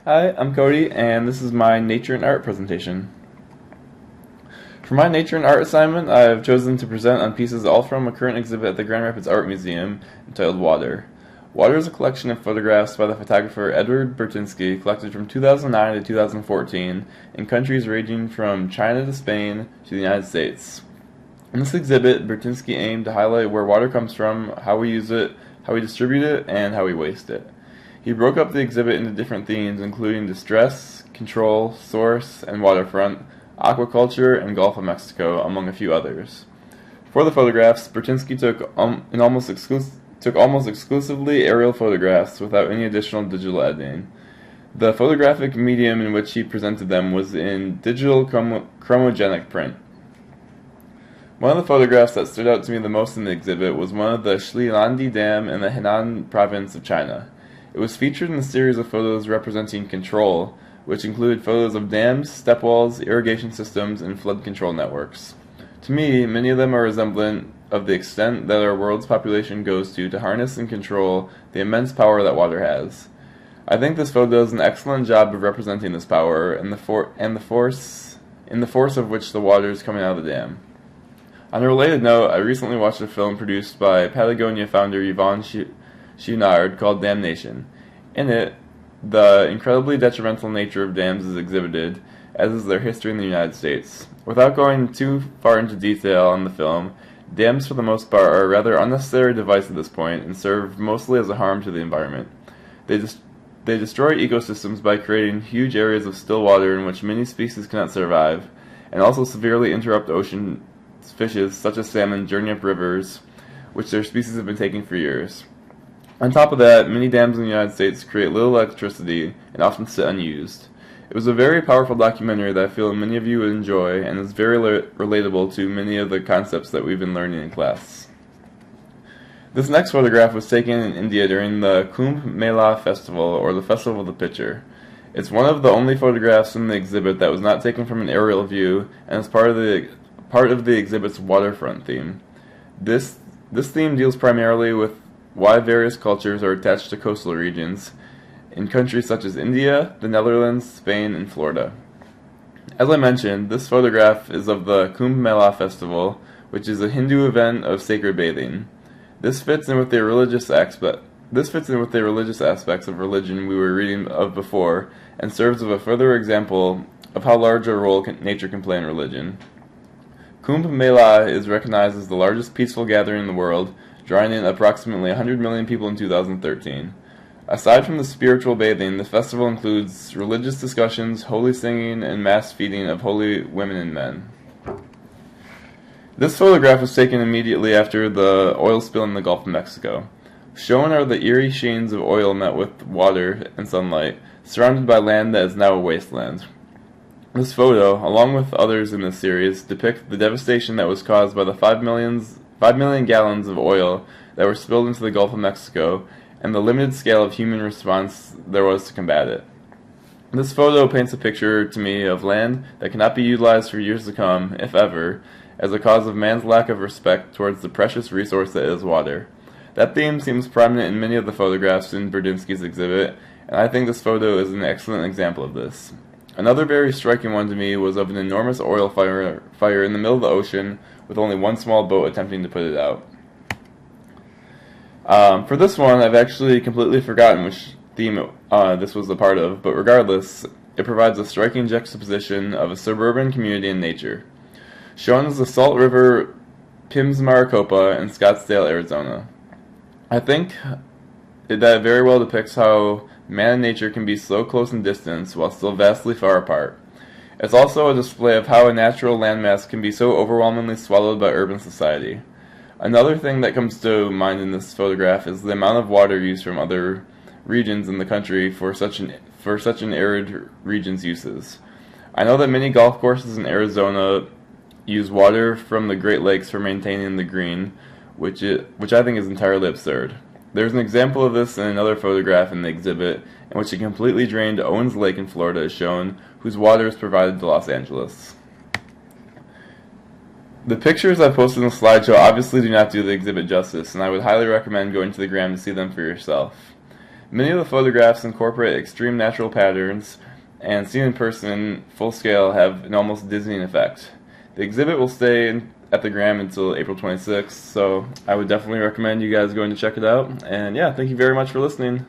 Hi, I'm Cody, and this is my nature and art presentation. For my nature and art assignment, I've chosen to present on pieces all from a current exhibit at the Grand Rapids Art Museum entitled Water. Water is a collection of photographs by the photographer Edward Burtynsky collected from 2009 to 2014 in countries ranging from China to Spain to the United States. In this exhibit, Burtynsky aimed to highlight where water comes from, how we use it, how we distribute it, and how we waste it. He broke up the exhibit into different themes, including distress, control, source, and waterfront, aquaculture, and Gulf of Mexico, among a few others. For the photographs, Burtynsky took almost exclusively aerial photographs without any additional digital editing. The photographic medium in which he presented them was in digital chromogenic print. One of the photographs that stood out to me the most in the exhibit was one of the Shilandi Dam in the Henan province of China. It was featured in a series of photos representing control, which included photos of dams, step walls, irrigation systems, and flood control networks. To me, many of them are resemblant of the extent that our world's population goes to harness and control the immense power that water has. I think this photo does an excellent job of representing this power and the force of which the water is coming out of the dam. On a related note, I recently watched a film produced by Patagonia founder Yvon Chouinard called Damnation. In it, the incredibly detrimental nature of dams is exhibited, as is their history in the United States. Without going too far into detail on the film, dams for the most part are a rather unnecessary device at this point and serve mostly as a harm to the environment. They destroy ecosystems by creating huge areas of still water in which many species cannot survive, and also severely interrupt ocean fishes such as salmon journey up rivers, which their species have been taking for years. On top of that, many dams in the United States create little electricity and often sit unused. It was a very powerful documentary that I feel many of you would enjoy and is very relatable to many of the concepts that we've been learning in class. This next photograph was taken in India during the Kumbh Mela festival, or the Festival of the Pitcher. It's one of the only photographs in the exhibit that was not taken from an aerial view and is part of the exhibit's waterfront theme. This theme deals primarily with why various cultures are attached to coastal regions in countries such as India, the Netherlands, Spain, and Florida. As I mentioned, this photograph is of the Kumbh Mela festival, which is a Hindu event of sacred bathing. This fits in with the religious aspects of religion we were reading of before, and serves as a further example of how large a role nature can play in religion. Kumbh Mela is recognized as the largest peaceful gathering in the world, drawing in approximately 100 million people in 2013. Aside from the spiritual bathing, the festival includes religious discussions, holy singing, and mass feeding of holy women and men. This photograph was taken immediately after the oil spill in the Gulf of Mexico. Shown are the eerie sheens of oil met with water and sunlight, surrounded by land that is now a wasteland. This photo, along with others in this series, depict the devastation that was caused by the 5 million gallons of oil that were spilled into the Gulf of Mexico and the limited scale of human response there was to combat it. This photo paints a picture to me of land that cannot be utilized for years to come, if ever, as a cause of man's lack of respect towards the precious resource that is water. That theme seems prominent in many of the photographs in Burtynsky's exhibit, and I think this photo is an excellent example of this. Another very striking one to me was of an enormous oil fire in the middle of the ocean with only one small boat attempting to put it out. For this one, I've actually completely forgotten which theme this was a part of, but regardless, it provides a striking juxtaposition of a suburban community and nature. Shown is the Salt River Pims Maricopa in Scottsdale, Arizona. I think that very well depicts how man and nature can be so close in distance while still vastly far apart. It's also a display of how a natural landmass can be so overwhelmingly swallowed by urban society. Another thing that comes to mind in this photograph is the amount of water used from other regions in the country for such an arid region's uses. I know that many golf courses in Arizona use water from the Great Lakes for maintaining the green, which I think is entirely absurd. There's an example of this in another photograph in the exhibit, in which a completely drained Owens Lake in Florida is shown, whose water is provided to Los Angeles. The pictures I posted in the slideshow obviously do not do the exhibit justice, and I would highly recommend going to the gram to see them for yourself. Many of the photographs incorporate extreme natural patterns, and seen in person, full scale, have an almost dizzying effect. The exhibit will stay at the Gram until April 26th, so I would definitely recommend you guys going to check it out. And yeah, thank you very much for listening.